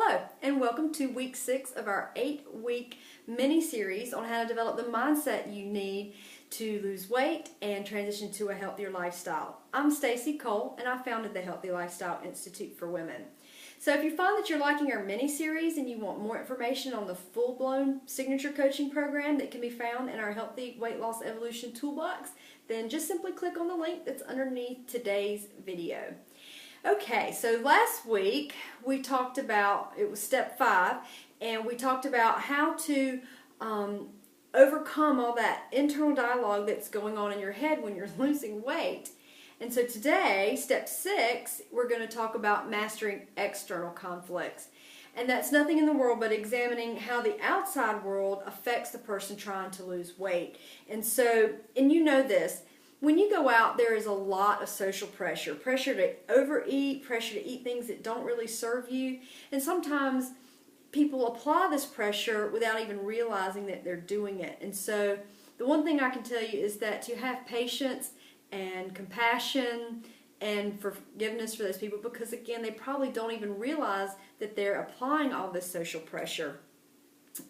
Hello, and welcome to week 6 of our 8-week mini-series on how to develop the mindset you need to lose weight and transition to a healthier lifestyle. I'm Stacie Cole, and I founded the Healthy Lifestyle Institute for Women. So if you find that you're liking our mini-series and you want more information on the full-blown signature coaching program that can be found in our Healthy Weight Loss Evolution Toolbox, then just simply click on the link that's underneath today's video. Okay, so last week we talked about, it was step 5, and we talked about how to overcome all that internal dialogue that's going on in your head when you're losing weight. And so today, step 6, we're going to talk about mastering external conflicts. And that's nothing in the world but examining how the outside world affects the person trying to lose weight. And so, and you know this, when you go out, there is a lot of social pressure. Pressure to overeat, pressure to eat things that don't really serve you. And sometimes people apply this pressure without even realizing that they're doing it. And so the one thing I can tell you is that to have patience and compassion and forgiveness for those people, because again, they probably don't even realize that they're applying all this social pressure.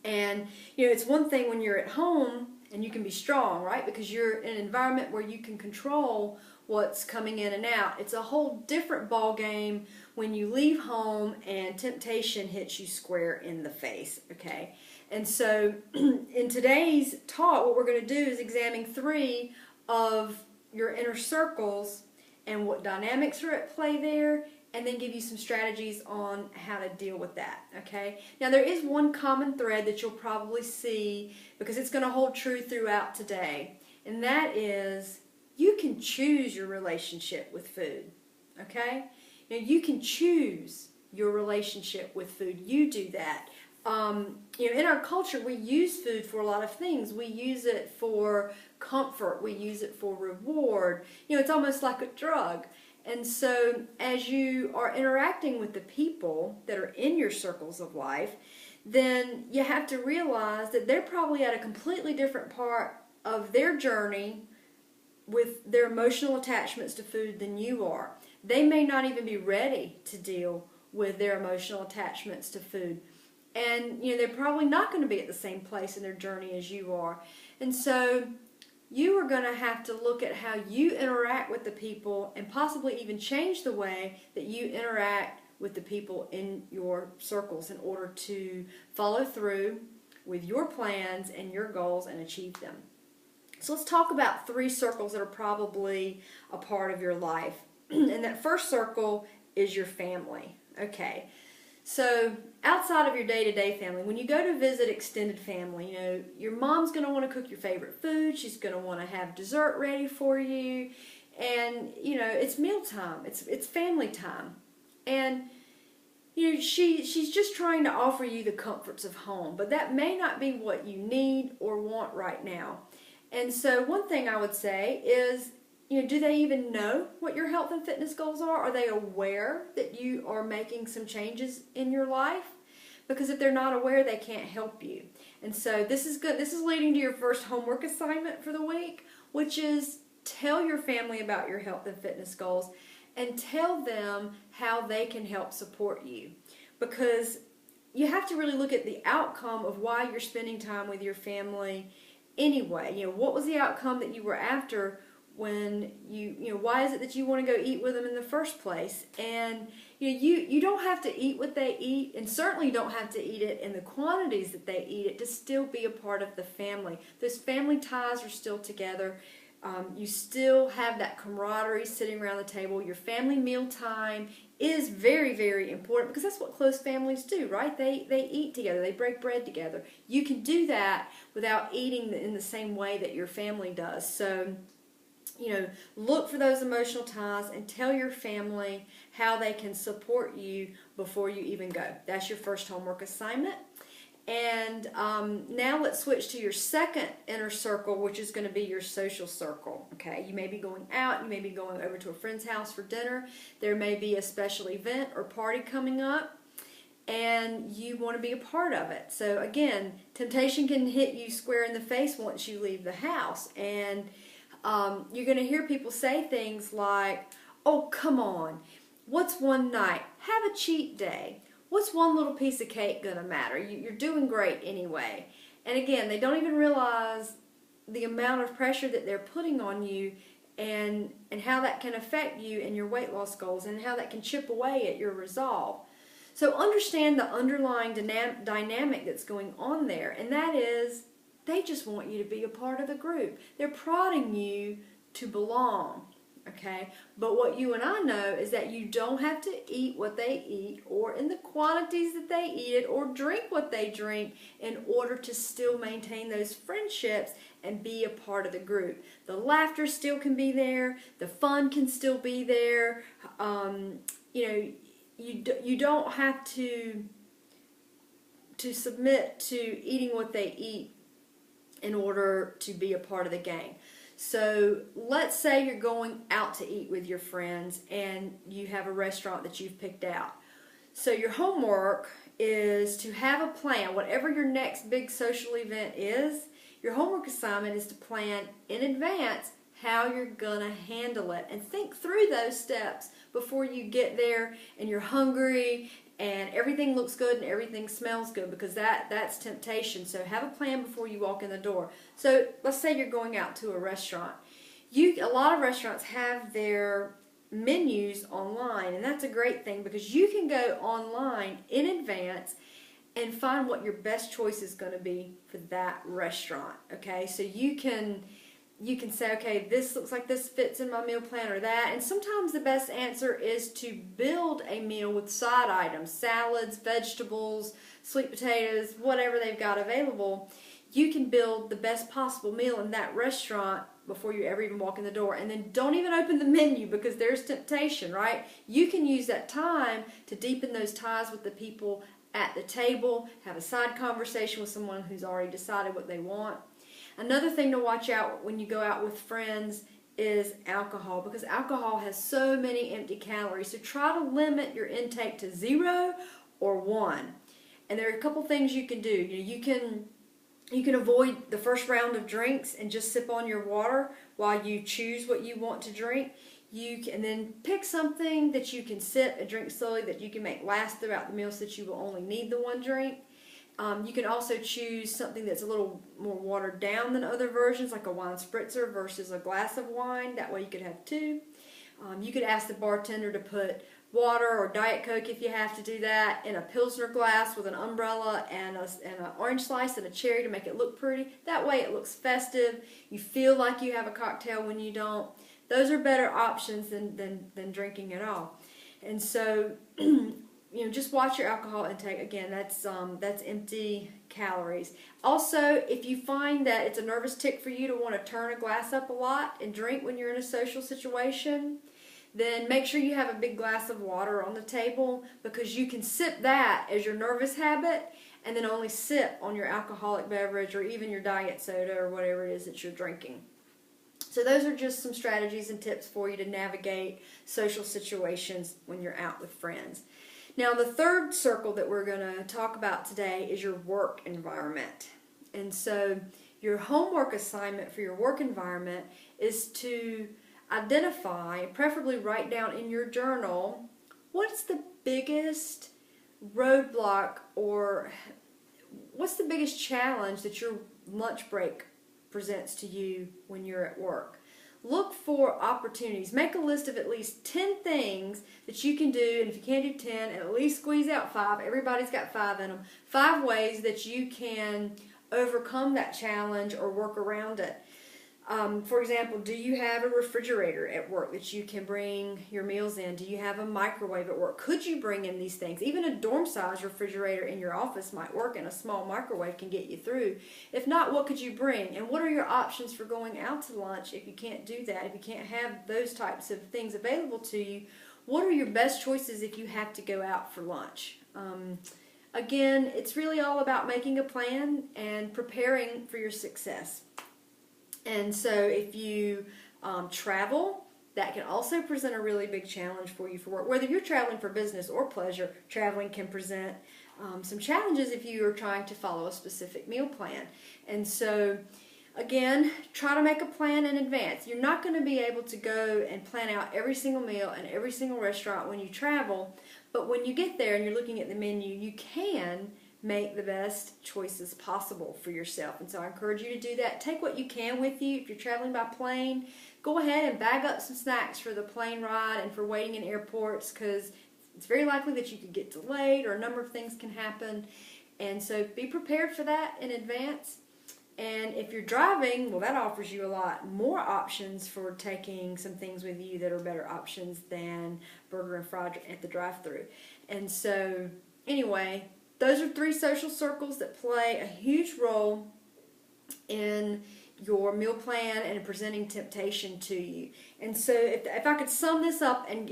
And you know, it's one thing when you're at home and you can be strong, right? Because you're in an environment where you can control what's coming in and out. It's a whole different ball game when you leave home and temptation hits you square in the face, okay? And so in today's talk, what we're going to do is examine 3 of your inner circles and what dynamics are at play there, and then give you some strategies on how to deal with that, okay? Now there is one common thread that you'll probably see because it's going to hold true throughout today, and that is you can choose your relationship with food, okay? Now you can choose your relationship with food. You do that. You know, in our culture, we use food for a lot of things. We use it for comfort. We use it for reward. You know, it's almost like a drug. And so as you are interacting with the people that are in your circles of life, then you have to realize that they're probably at a completely different part of their journey with their emotional attachments to food than you are. They may not even be ready to deal with their emotional attachments to food. And you know, they're probably not going to be at the same place in their journey as you are. And so you are going to have to look at how you interact with the people and possibly even change the way that you interact with the people in your circles in order to follow through with your plans and your goals and achieve them. So let's talk about 3 circles that are probably a part of your life. And that first circle is your family. Okay. So outside of your day-to-day family, when you go to visit extended family, you know, your mom's going to want to cook your favorite food. She's going to want to have dessert ready for you. And, you know, it's mealtime. It's family time. And, you know, she's just trying to offer you the comforts of home. But that may not be what you need or want right now. And so one thing I would say is, you know, do they even know what your health and fitness goals are? Are they aware that you are making some changes in your life? Because if they're not aware, they can't help you. And so this is good. This is leading to your first homework assignment for the week, which is tell your family about your health and fitness goals and tell them how they can help support you. Because you have to really look at the outcome of why you're spending time with your family anyway. You know, what was the outcome that you were after when you know, why is it that you want to go eat with them in the first place? And you know, you don't have to eat what they eat, and certainly you don't have to eat it in the quantities that they eat it to still be a part of the family. Those family ties are still together. You still have that camaraderie sitting around the table. Your family meal time is very, very important because that's what close families do, right? They eat together. They break bread together. You can do that without eating in the same way that your family does. So, you know, look for those emotional ties and tell your family how they can support you before you even go. That's your first homework assignment. And now let's switch to your second inner circle, which is going to be your social circle. Okay, you may be going out, you may be going over to a friend's house for dinner. There may be a special event or party coming up, and you want to be a part of it. So again, temptation can hit you square in the face once you leave the house, and you're going to hear people say things like, oh, come on, what's one night? Have a cheat day. what's one little piece of cake gonna matter? You're doing great anyway. And again, they don't even realize the amount of pressure that they're putting on you, and how that can affect you and your weight loss goals, and how that can chip away at your resolve. So understand the underlying dynamic that's going on there, and that is they just want you to be a part of the group. They're prodding you to belong, okay? But what you and I know is that you don't have to eat what they eat, or in the quantities that they eat it, or drink what they drink in order to still maintain those friendships and be a part of the group. The laughter still can be there. The fun can still be there. You don't have to submit to eating what they eat in order to be a part of the gang. So let's say you're going out to eat with your friends and you have a restaurant that you've picked out. So your homework is to have a plan. Whatever your next big social event is, your homework assignment is to plan in advance how you're going to handle it, and think through those steps before you get there and you're hungry and everything looks good and everything smells good, because that's temptation. So have a plan before you walk in the door. So let's say you're going out to a restaurant. A lot of restaurants have their menus online, and that's a great thing, because you can go online in advance and find what your best choice is going to be for that restaurant. Okay, so you can say, okay, this looks like this fits in my meal plan, or that. And sometimes the best answer is to build a meal with side items, salads, vegetables, sweet potatoes, whatever they've got available. You can build the best possible meal in that restaurant before you ever even walk in the door. And then don't even open the menu, because there's temptation, right? You can use that time to deepen those ties with the people at the table, have a side conversation with someone who's already decided what they want. Another thing to watch out when you go out with friends is alcohol, because alcohol has so many empty calories. So try to limit your intake to 0 or 1. And there are a couple things you can do. You can avoid the first round of drinks and just sip on your water while you choose what you want to drink. You can then pick something that you can sip and drink slowly, that you can make last throughout the meal, so that you will only need the one drink. You can also choose something that's a little more watered down than other versions, like a wine spritzer versus a glass of wine. That way you could have 2. You could ask the bartender to put water or Diet Coke, if you have to do that, in a Pilsner glass with an umbrella and an orange slice and a cherry to make it look pretty. That way it looks festive. You feel like you have a cocktail when you don't. Those are better options than drinking at all. And so just watch your alcohol intake. Again, that's empty calories. Also, if you find that it's a nervous tick for you to want to turn a glass up a lot and drink when you're in a social situation, then make sure you have a big glass of water on the table, because you can sip that as your nervous habit, and then only sip on your alcoholic beverage or even your diet soda or whatever it is that you're drinking. So those are just some strategies and tips for you to navigate social situations when you're out with friends. Now, the third circle that we're going to talk about today is your work environment. And so your homework assignment for your work environment is to identify, preferably write down in your journal, what's the biggest roadblock, or what's the biggest challenge that your lunch break presents to you when you're at work. Look for opportunities. Make a list of at least 10 things that you can do, and if you can't do 10, at least squeeze out 5. Everybody's got 5 in them. 5 ways that you can overcome that challenge or work around it. For example, do you have a refrigerator at work that you can bring your meals in? Do you have a microwave at work? Could you bring in these things? Even a dorm-size refrigerator in your office might work, and a small microwave can get you through. If not, what could you bring? And what are your options for going out to lunch if you can't do that? If you can't have those types of things available to you, what are your best choices if you have to go out for lunch? Again, it's really all about making a plan and preparing for your success. And so if you travel, that can also present a really big challenge for you for work. Whether you're traveling for business or pleasure, traveling can present some challenges if you are trying to follow a specific meal plan. And so, again, try to make a plan in advance. You're not going to be able to go and plan out every single meal and every single restaurant when you travel, But when you get there and you're looking at the menu, you can make the best choices possible for yourself. And so I encourage you to do that. Take what you can with you. If you're traveling by plane, go ahead and bag up some snacks for the plane ride and for waiting in airports, because it's very likely that you could get delayed or a number of things can happen. And so be prepared for that in advance. And if you're driving, well, that offers you a lot more options for taking some things with you that are better options than burger and fries at the drive-thru. And so anyway, those are 3 social circles that play a huge role in your meal plan and in presenting temptation to you. And so if I could sum this up and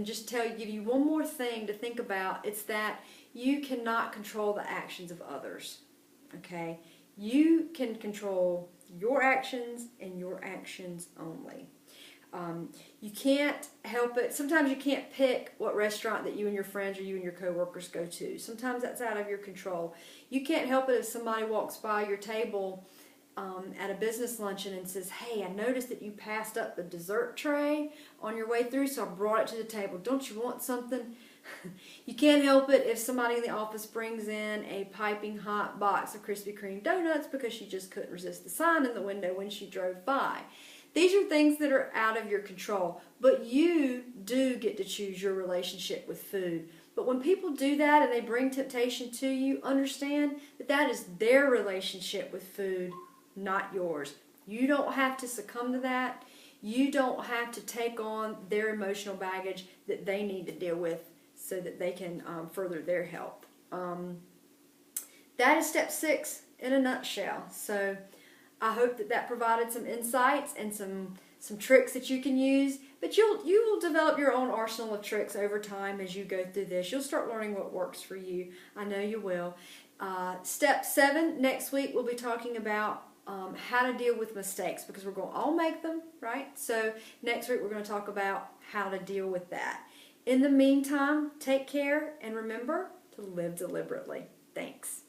just give you one more thing to think about, it's that you cannot control the actions of others, okay? You can control your actions and your actions only. You can't help it. Sometimes you can't pick what restaurant that you and your friends or you and your coworkers go to. Sometimes that's out of your control. You can't help it if somebody walks by your table at a business luncheon and says, "Hey, I noticed that you passed up the dessert tray on your way through, so I brought it to the table. Don't you want something?" You can't help it if somebody in the office brings in a piping hot box of Krispy Kreme donuts because she just couldn't resist the sign in the window when she drove by. These are things that are out of your control, but you do get to choose your relationship with food. But when people do that and they bring temptation to you, understand that that is their relationship with food, not yours. You don't have to succumb to that. You don't have to take on their emotional baggage that they need to deal with so that they can further their health. That is step 6 in a nutshell. So I hope that provided some insights and some tricks that you can use. But you will develop your own arsenal of tricks over time as you go through this. You'll start learning what works for you. I know you will. Step 7, next week we'll be talking about how to deal with mistakes, because we're going to all make them, right? So next week we're going to talk about how to deal with that. In the meantime, take care and remember to live deliberately. Thanks.